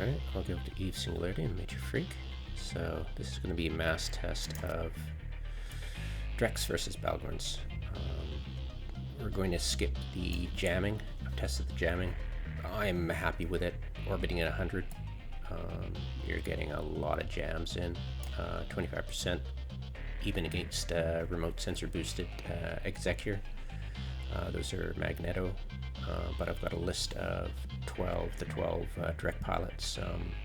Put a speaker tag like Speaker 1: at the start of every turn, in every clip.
Speaker 1: Alright, I'll go to Eve Singularity and Major Freak. So this is going to be a mass test of dreks versus bhaalgorns. We're going to skip the jamming. I've tested the jamming. I'm happy with it. Orbiting at 100. You're getting a lot of jams in. 25% even against remote sensor boosted executor. Those are magneto. But I've got a list of 12 drek pilots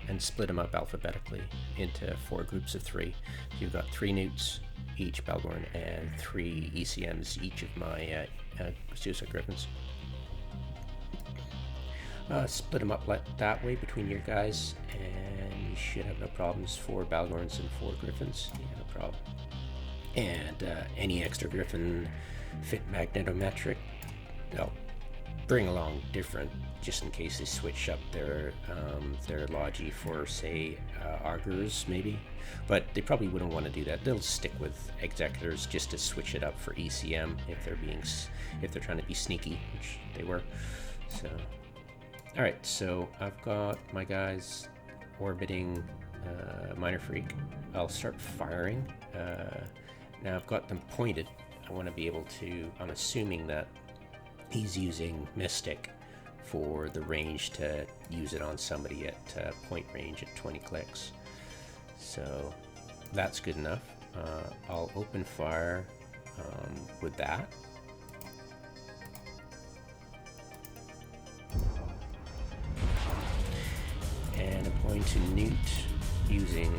Speaker 1: and split them up alphabetically into 4 groups of 3. So you've got 3 neuts, each bhaalgorn, and 3 ECMs, each of my suicide griffins. Split them up that way between your guys, and you should have no problems. 4 bhaalgorns and 4 griffins, yeah, no problem. And any extra griffin fit magnetometric, they'll bring along different, just in case they switch up their logi for, say, augurs maybe, but they probably wouldn't want to do that. They'll stick with executors just to switch it up for ECM if they're trying to be sneaky, which they were. So, all right, so I've got my guys orbiting Minor Freak. I'll start firing. Now I've got them pointed. I want to be able to. I'm assuming that he's using Mystic for the range to use it on somebody at point range at 20 clicks. So that's good enough. I'll open fire with that. And I'm going to neut using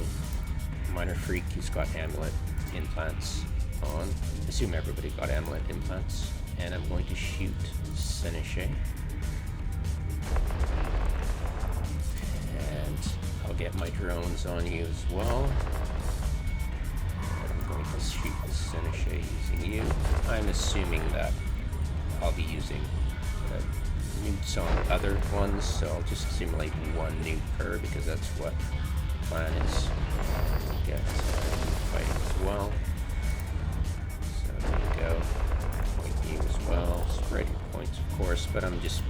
Speaker 1: Minor Freak. He's got amulet implants on. Assume everybody got amulet implants. And I'm going to shoot sisi. And I'll get my drones on you as well. And I'm going to shoot the sisi using you. I'm assuming that I'll be using neuts on other ones, so I'll just simulate 1 neut per, because that's what the plan is. Get fighting as well. So there we go. You as well, spread your points of course, but I'm just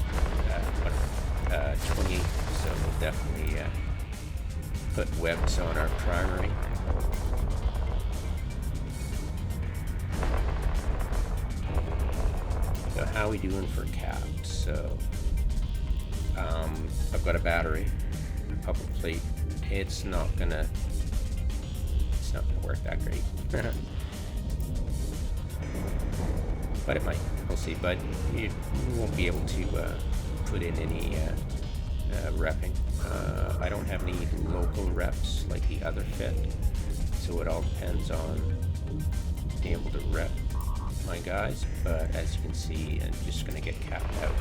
Speaker 1: 20, so we'll definitely put webs on our primary. So how are we doing for cap? So I've got a battery, a public plate. It's not gonna work that great. But it might, we'll see. But you won't be able to put in any repping. I don't have any local reps like the other fit, so it all depends on being able to rep my guys. But as you can see, I'm just going to get capped out.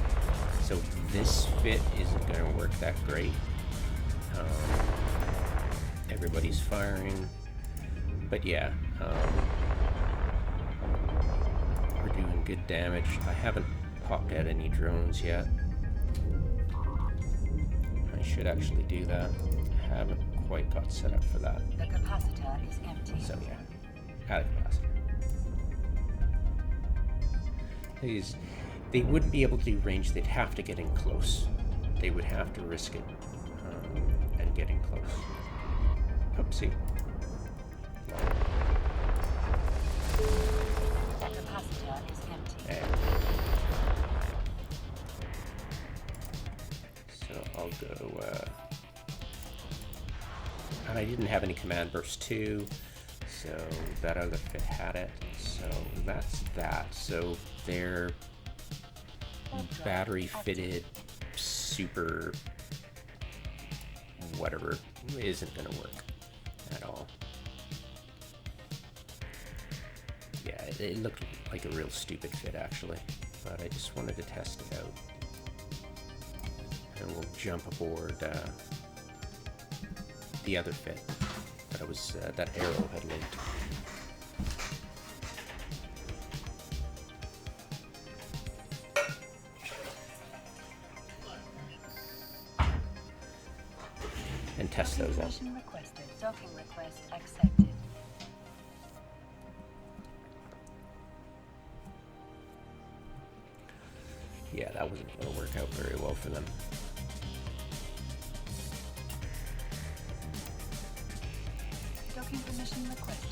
Speaker 1: So this fit isn't going to work that great. Everybody's firing, but yeah. Doing good damage. I haven't popped out any drones yet. I should actually do that. I haven't quite got set up for that.
Speaker 2: The capacitor is empty.
Speaker 1: So yeah, out of capacitor. They wouldn't be able to do range. They'd have to get in close. They would have to risk it and get in close. Oopsie. So I'll go, and I didn't have any command burst 2, so that other fit had it, so that's that. So their battery fitted super whatever isn't going to work at all. Yeah, it looked like a real stupid fit actually, but I just wanted to test it out. And we'll jump aboard the other fit that was that arrow had linked. And test those out.
Speaker 2: Requested. Docking request accepted.
Speaker 1: Yeah, that wasn't going to work out very well for them.
Speaker 2: permission requested.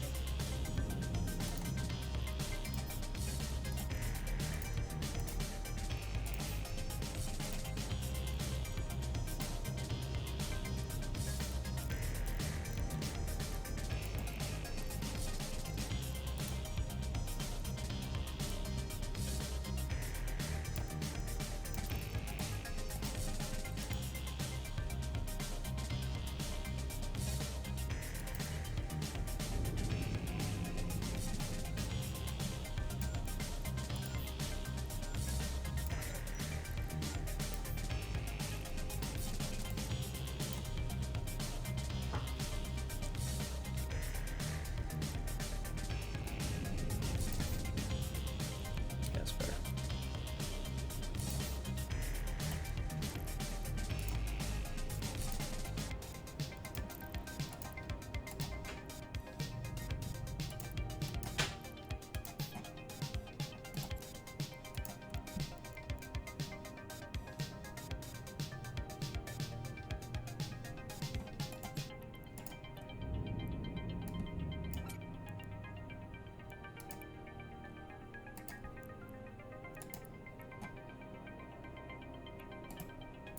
Speaker 1: That's better.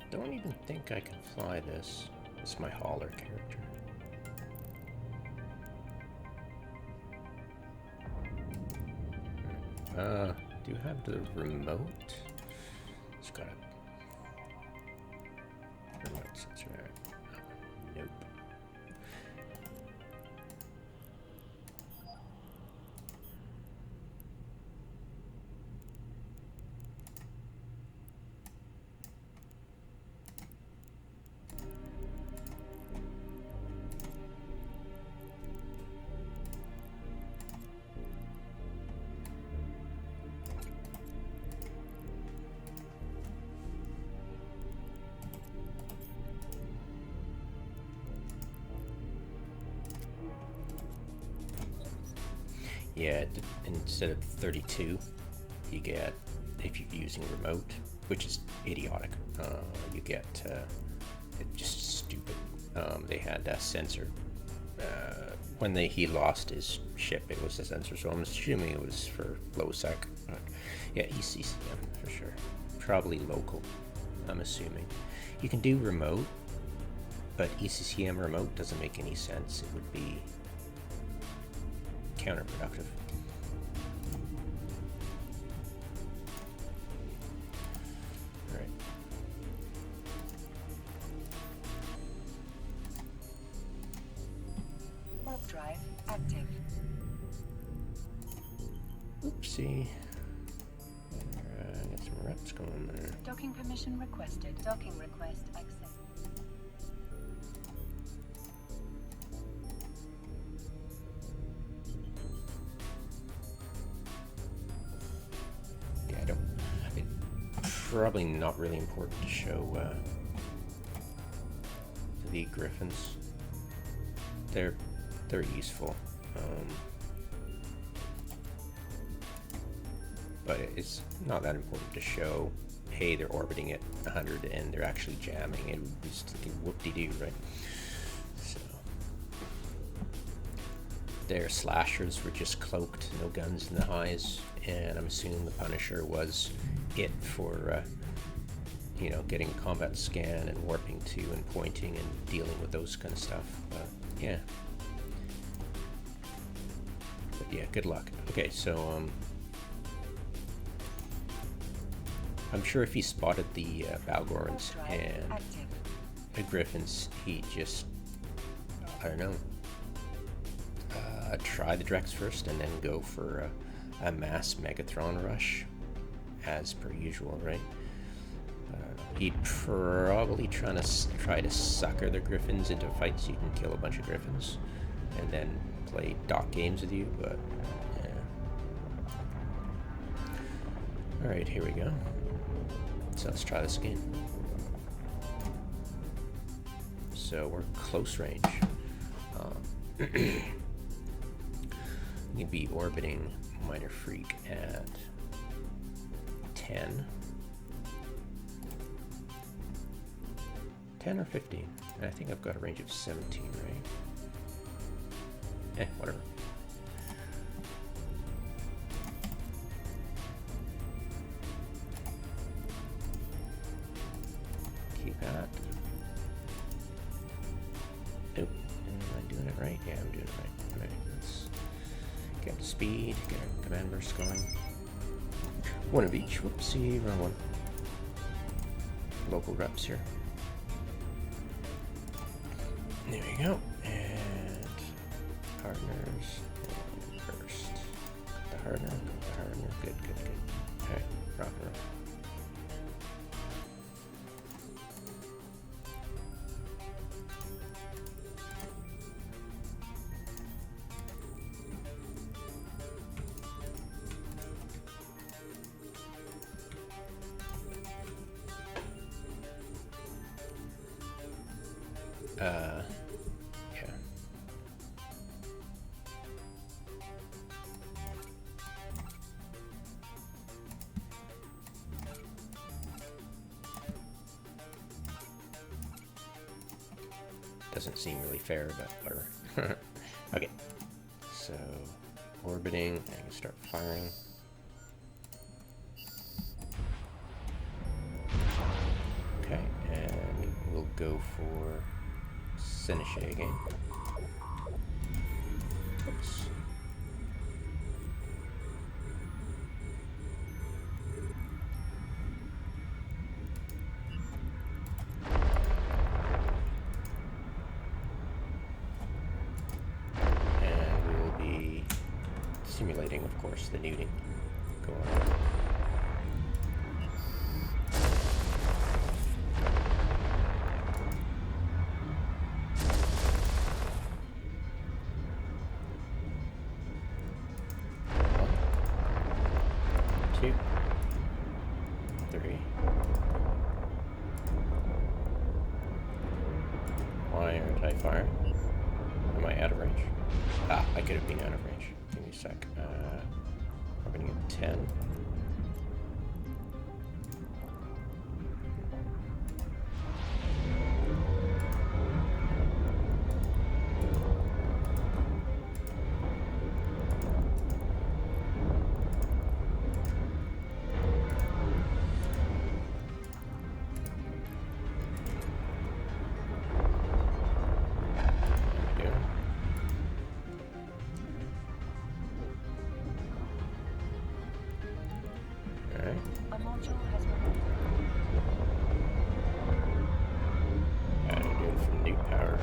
Speaker 1: Don't even think I can fly this. It's my hauler character. Do you have the remote? It's got a remote sensor. Nope. Yeah, instead of 32, you get, if you're using remote, which is idiotic, you get, it's just stupid. They had that sensor. When he lost his ship, it was a sensor, so I'm assuming it was for lowsec. But yeah, ECCM for sure. Probably local, I'm assuming. You can do remote, but ECCM remote doesn't make any sense. It would be counterproductive. All right.
Speaker 2: Warp drive active.
Speaker 1: Oopsie. Got some reps going there.
Speaker 2: Docking permission requested. Docking request accepted.
Speaker 1: Probably not really important to show the griffins. They're useful, but it's not that important to show. Hey, they're orbiting at 100 and they're actually jamming. It would just like whoop-de-doo, right? So their slashers were just cloaked, no guns in the highs, and I'm assuming the Punisher was it for you know, getting a combat scan and warping to and pointing and dealing with those kind of stuff. But yeah, good luck. Okay, so I'm sure if he spotted the bhaalgorns and the griffins, he just, I don't know, try the dreks first and then go for a mass Megatron rush, as per usual, right? He'd probably try to sucker the griffins into fights so you can kill a bunch of griffins, and then play dock games with you. But yeah. All right, here we go. So let's try this again. So we're close range. You'd be orbiting Minor Freak at 10. 10 or 15. I think I've got a range of 17, right? Whatever. Keep that. Nope. Am I doing it right? Yeah, I'm doing it right. Alright, let's get speed, get our command burst going. One of each. Whoopsie, wrong one. Local reps here. There we go. And partners. And burst. The hardener. The hardener. Good, good, good. Alright, rock and roll. Yeah. Doesn't seem really fair, but whatever. Okay. So, orbiting, I can start firing. Okay, and we'll go for Seneche again. Oops. And we will be simulating, of course, the neuting going on. Two, three. Why aren't I firing? Am I out of range? Ah, I could have been out of range. Give me a sec. Orbiting at 10.
Speaker 2: A module has been
Speaker 1: I'm doing from neut power.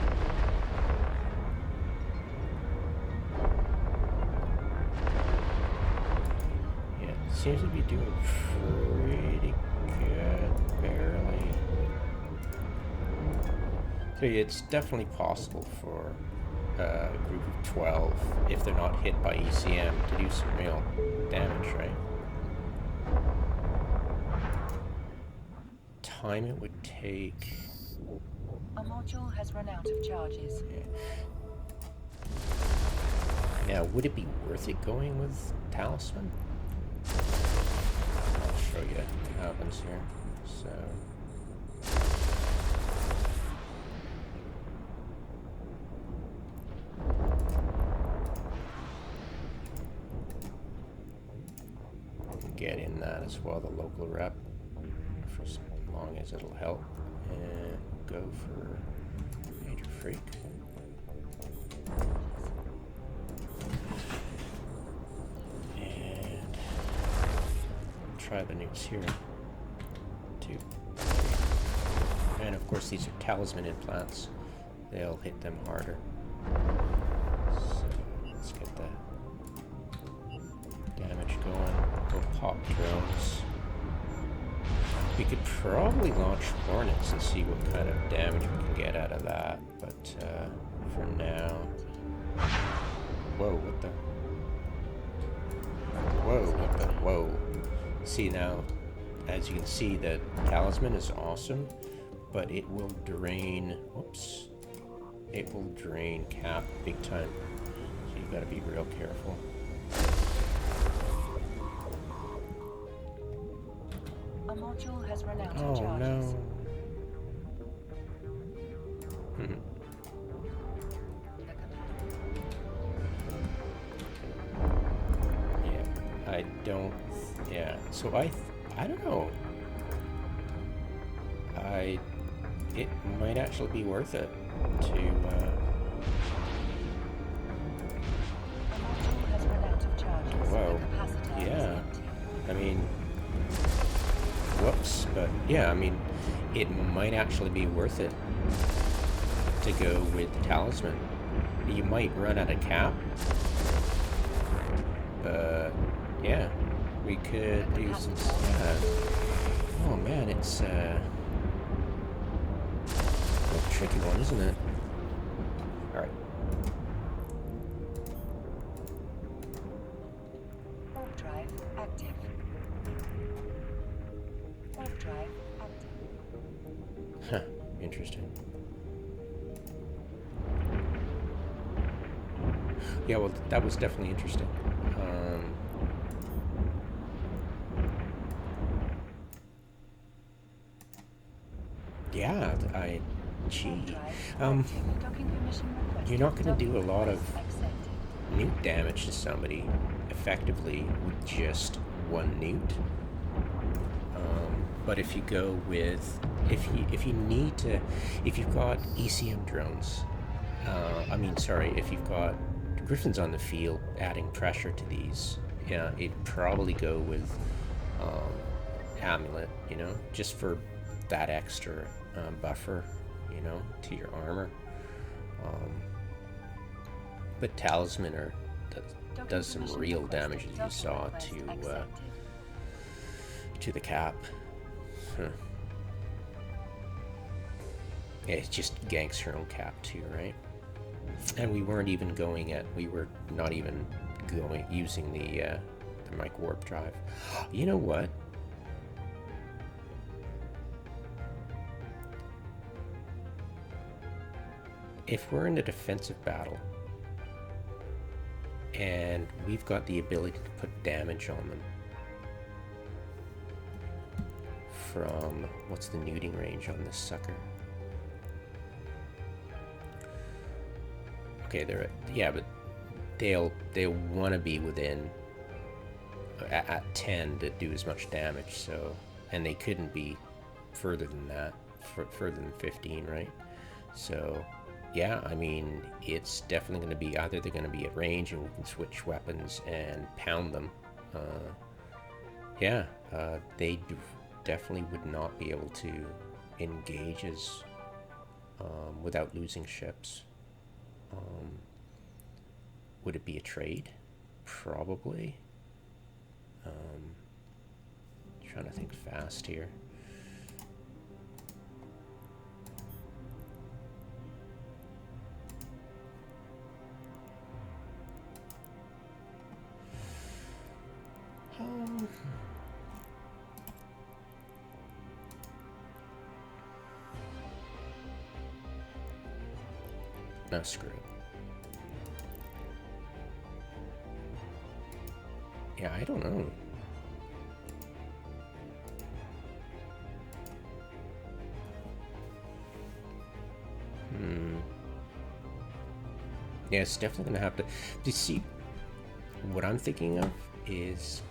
Speaker 1: Yeah, it seems to be doing pretty good, barely. So yeah, it's definitely possible for a group of 12, if they're not hit by ECM, to do some real damage, right? Time it would take.
Speaker 2: A module has run out of charges.
Speaker 1: Yeah, would it be worth it going with talisman? I'll show you what happens here. So. Get in that as well, the local rep, for as long as it'll help. And go for Major Freak. And try the neuts here. 2, 3. And of course these are talisman implants. They'll hit them harder. So let's get the damage going. We'll pop drones. We could probably launch hornets and see what kind of damage we can get out of that, but for now... Whoa, what the... Whoa, what the... Whoa. See now, as you can see, the talisman is awesome, but it will drain... Whoops. It will drain cap big time, so you gotta be real careful.
Speaker 2: A module has run out of
Speaker 1: Oh
Speaker 2: charges.
Speaker 1: no. don't. Yeah. So I don't know. It might actually be worth it to.
Speaker 2: A module has run out of charges.
Speaker 1: Whoa.
Speaker 2: The capacitor is
Speaker 1: Yeah.
Speaker 2: empty.
Speaker 1: I mean, whoops. But yeah, I mean, it might actually be worth it to go with the talisman. You might run out of cap, but yeah, we could do some. Oh man, it's a tricky one, isn't it? All right.
Speaker 2: Warp drive active. Warp drive active.
Speaker 1: Huh. Interesting. Yeah, well, that was definitely interesting. Yeah, gee.
Speaker 2: Warp drive active. Docking permission requested.
Speaker 1: You're not going to do a
Speaker 2: Docking
Speaker 1: lot of
Speaker 2: request accepted.
Speaker 1: neut damage to somebody effectively with just one neut. But if you go with, if you've got ECM drones, if you've got griffins on the field adding pressure to these, yeah, it'd probably go with amulet, just for that extra buffer, to your armor. But talisman does some real damage, as you saw, to the cap. Huh. Yeah, it just ganks her own cap too, right? And we were not even using the mic warp drive. You know what? If we're in a defensive battle and we've got the ability to put damage on them from, what's the neuting range on this sucker? Okay, but they'll want to be within at 10 to do as much damage, so, and they couldn't be further than that, further than 15, right? So yeah, I mean, it's definitely going to be either they're going to be at range and we can switch weapons and pound them. They definitely would not be able to engage us without losing ships. Would it be a trade? Probably. Trying to think fast here. No, screw it. Yeah, I don't know. Yeah, it's definitely gonna have to. You see, what I'm thinking of is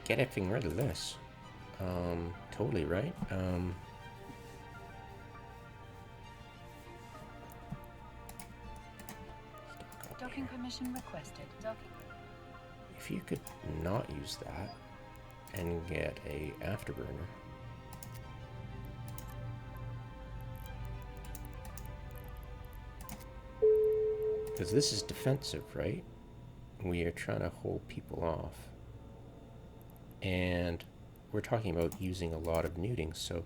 Speaker 1: get effing rid of this. Totally right.
Speaker 2: Docking permission requested.
Speaker 1: If you could not use that and get a afterburner. Because this is defensive, right? We are trying to hold people off. And we're talking about using a lot of neuting, so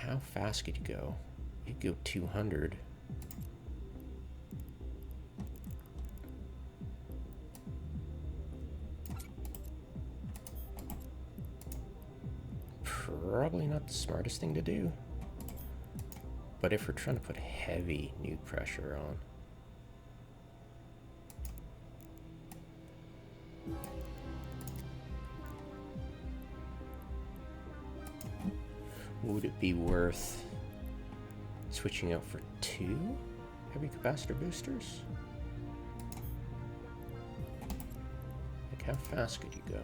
Speaker 1: how fast could you go? You'd go 200. Probably not the smartest thing to do. But if we're trying to put heavy neut pressure on, would it be worth switching out for 2 heavy capacitor boosters? Like, how fast could you go?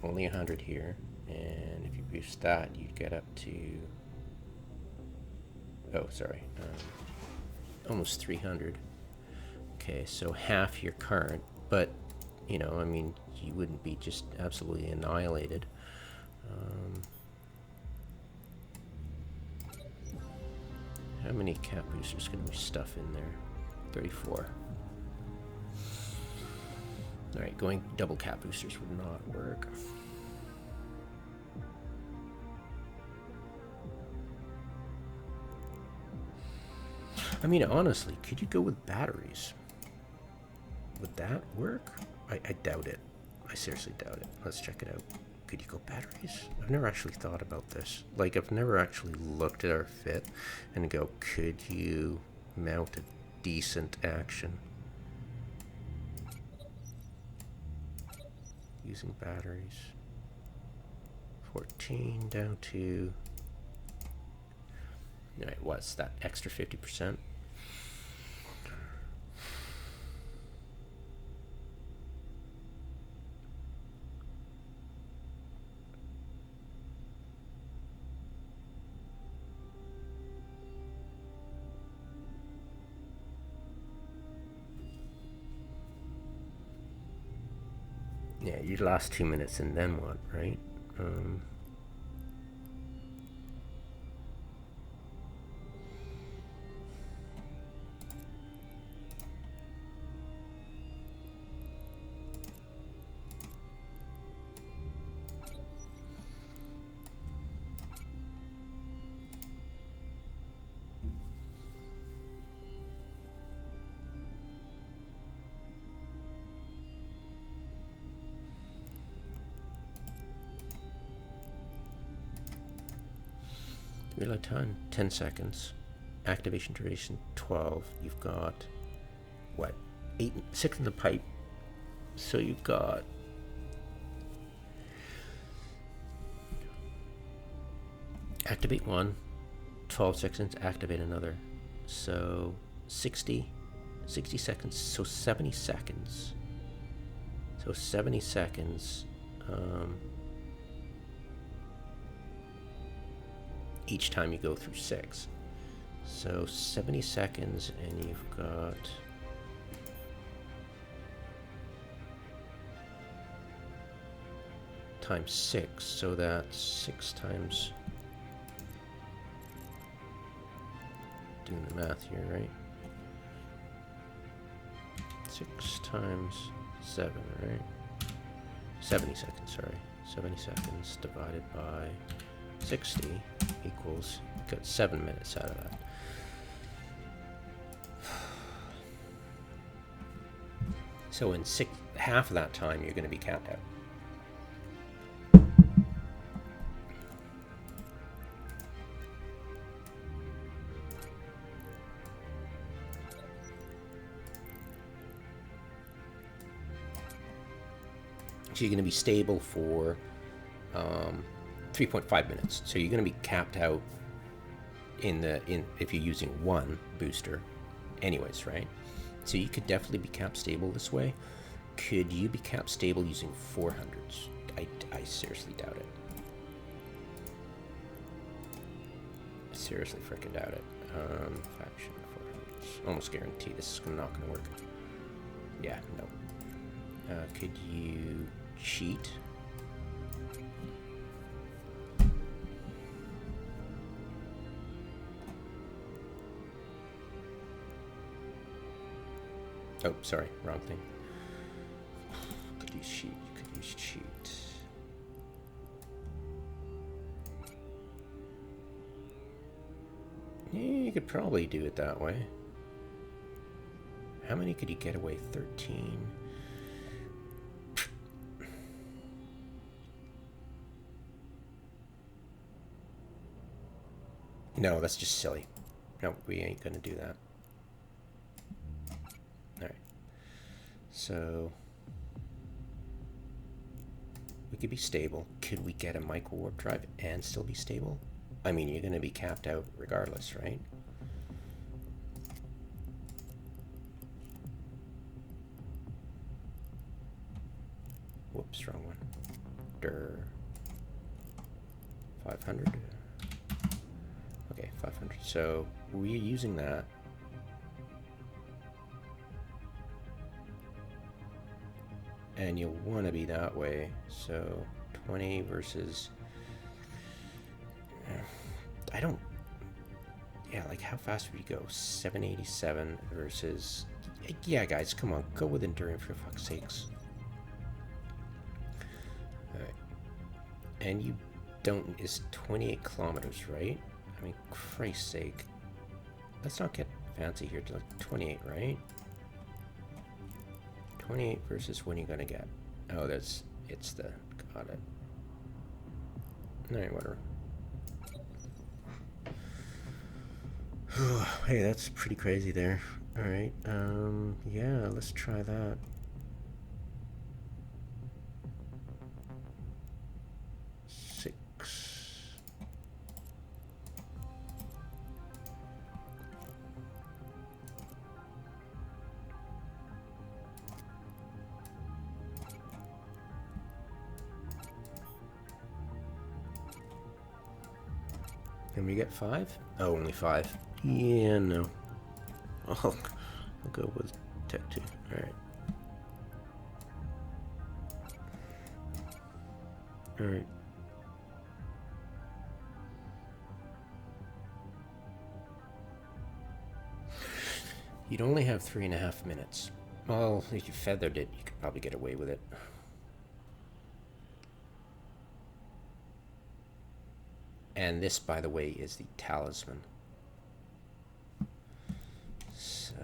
Speaker 1: Only 100 here, and if you boost that, you'd get up to, oh, sorry, almost 300. Okay, so half your current, but, you know, I mean, you wouldn't be just absolutely annihilated. How many cap boosters can we stuff in there? 34. Alright, going double cap boosters would not work. I mean, honestly, could you go with batteries? Would that work? I doubt it. I seriously doubt it. Let's check it out. Could you go batteries? I've never actually thought about this. Like, I've never actually looked at our fit and go, could you mount a decent action using batteries? 14 down to, all right, what's that extra 50%? Yeah, you'd last 2 minutes and then what, right? Reload time, 10 seconds. Activation duration, 12. You've got, what, 6 in the pipe. So you've got activate one, 12 seconds, activate another. So 60 seconds, so 70 seconds. So 70 seconds. Each time you go through 6. So 70 seconds, and you've got times 6, so that's 6 times, doing the math here, right? 6 times 7, right? 70 seconds, sorry. 70 seconds divided by 60 equals, got 7 minutes out of that. So in half of that time, you're going to be capped out. So you're going to be stable for 3.5 minutes. So you're going to be capped out if you're using one booster anyways, right? So you could definitely be cap stable this way. Could you be cap stable using 400s? I seriously doubt it. I seriously freaking doubt it. Faction 400s. Almost guarantee this is not going to work. Yeah, no. Could you cheat? Oh, sorry, wrong thing. Could use cheat. You could use cheat. Yeah, you could probably do it that way. How many could you get away? 13. No, that's just silly. No, we ain't gonna do that. Alright. So we could be stable. Could we get a micro warp drive and still be stable? I mean, you're gonna be capped out regardless, right? Oops, wrong one. 500. Okay, 500. So we're using that. And you'll want to be that way. So 20 versus... I don't... Yeah, like how fast would you go? 787 versus... Yeah, guys, come on. Go with enduring for fuck's sakes. Alright. And you don't... Is 28 kilometers, right? I mean, Christ's sake. Let's not get fancy here. To like 28, right? 28 versus when are you gonna get? Oh, that's... It's the... Got it. Alright, whatever. Hey, that's pretty crazy there. Alright, yeah, let's try that. Can we get 5? Oh, only 5. Yeah, no. I'll go with Tech 2. Alright. Alright. You'd only have 3.5 minutes. Well, if you feathered it, you could probably get away with it. And this, by the way, is the talisman. So...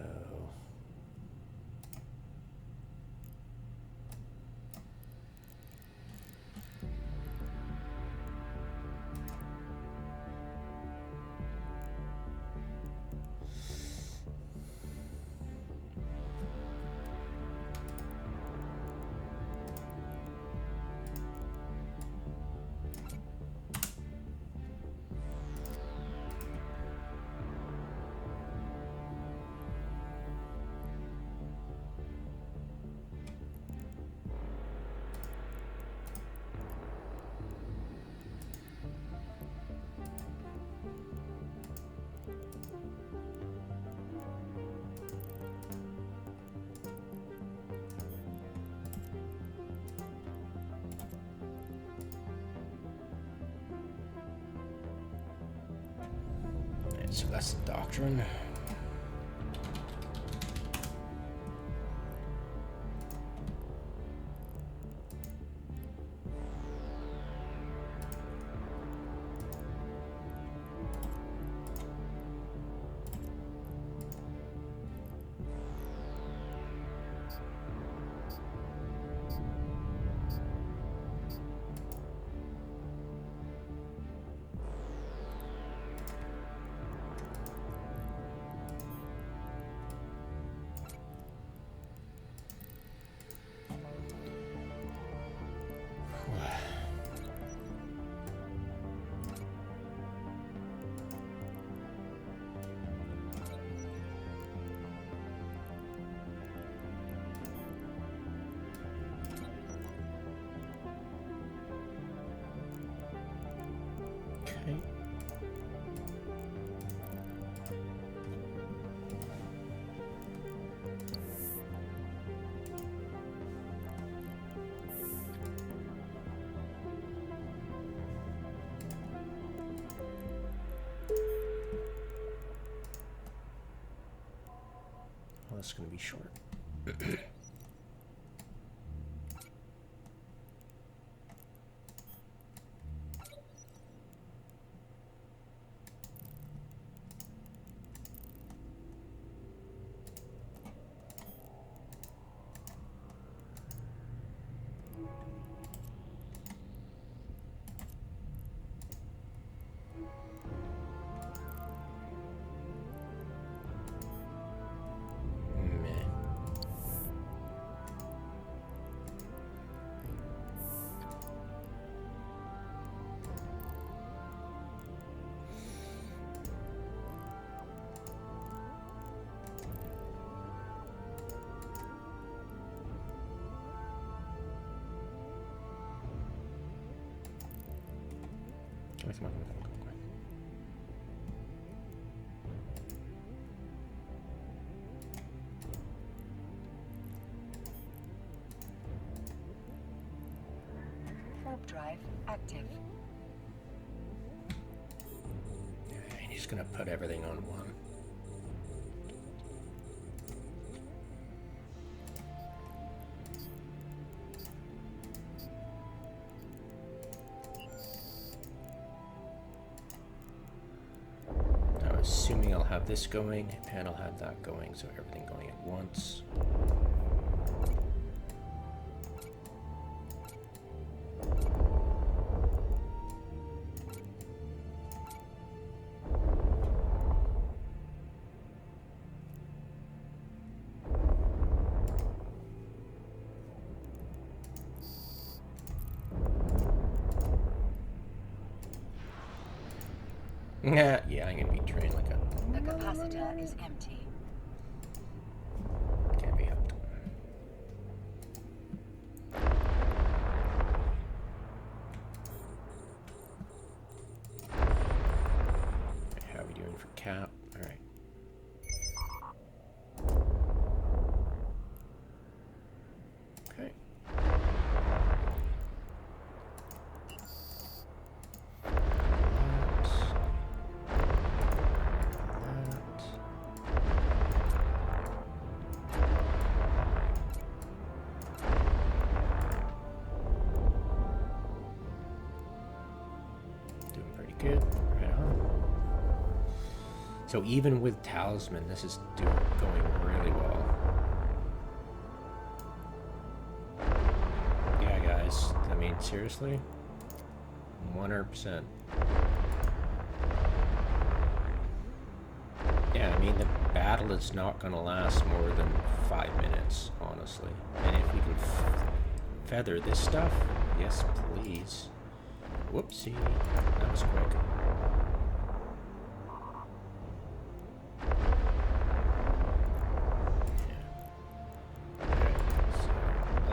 Speaker 1: So that's the doctrine. It's going to be short. Come on, come on, come on, come on, come on.
Speaker 2: Warp drive active.
Speaker 1: And he's gonna put everything on one. I'm assuming I'll have this going, and I'll have that going, so everything going at once. Yeah, I'm gonna be trained like a...
Speaker 2: The capacitor is empty.
Speaker 1: Can't be helped. Okay, how are we doing for cap? Alright. Okay. Good, right on. So even with talisman, this is going really well. Yeah, guys. I mean, seriously, 100%. Yeah, I mean, the battle is not going to last more than 5 minutes, honestly. And if we can feather this stuff, yes, please. Whoopsie, that was quick. Yeah.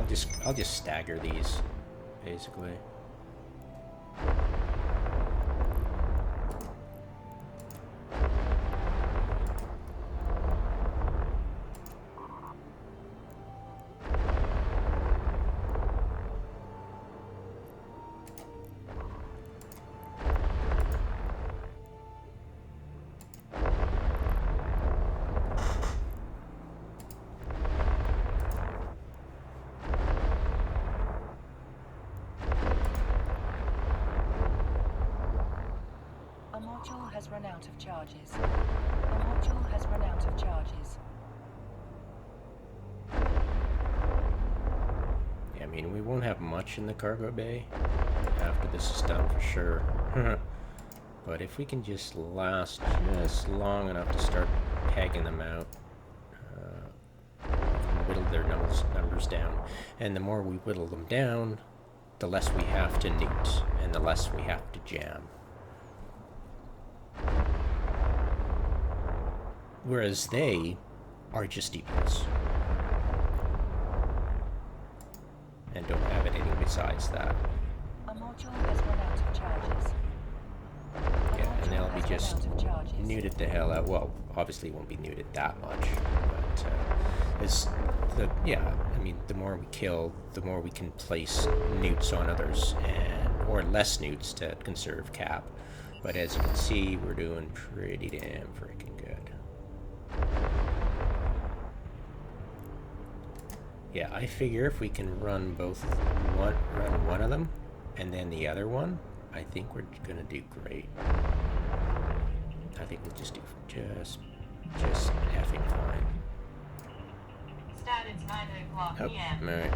Speaker 1: Okay, so I'll just stagger these, basically.
Speaker 2: A module has run out of charges. A module has run out of charges.
Speaker 1: Yeah, I mean, we won't have much in the cargo bay after this is done for sure. But if we can just last just long enough to start pegging them out, whittle their numbers down. And the more we whittle them down, the less we have to neut, and the less we have to jam. Whereas they are just DPS. And don't have anything besides that.
Speaker 2: A module has run out of charges.
Speaker 1: Yeah, and they'll be just neuted the hell out. Well, obviously it won't be neuted that much, but I mean, the more we kill, the more we can place neuts on others, or less neuts to conserve cap. But as you can see, we're doing pretty damn freaking good. Yeah, I figure if we can run one of them, and then the other one, I think we're gonna do great. I think we'll just do just effing fine.
Speaker 3: Start at 9 o'clock
Speaker 1: Oh,
Speaker 3: p.m.
Speaker 1: alright.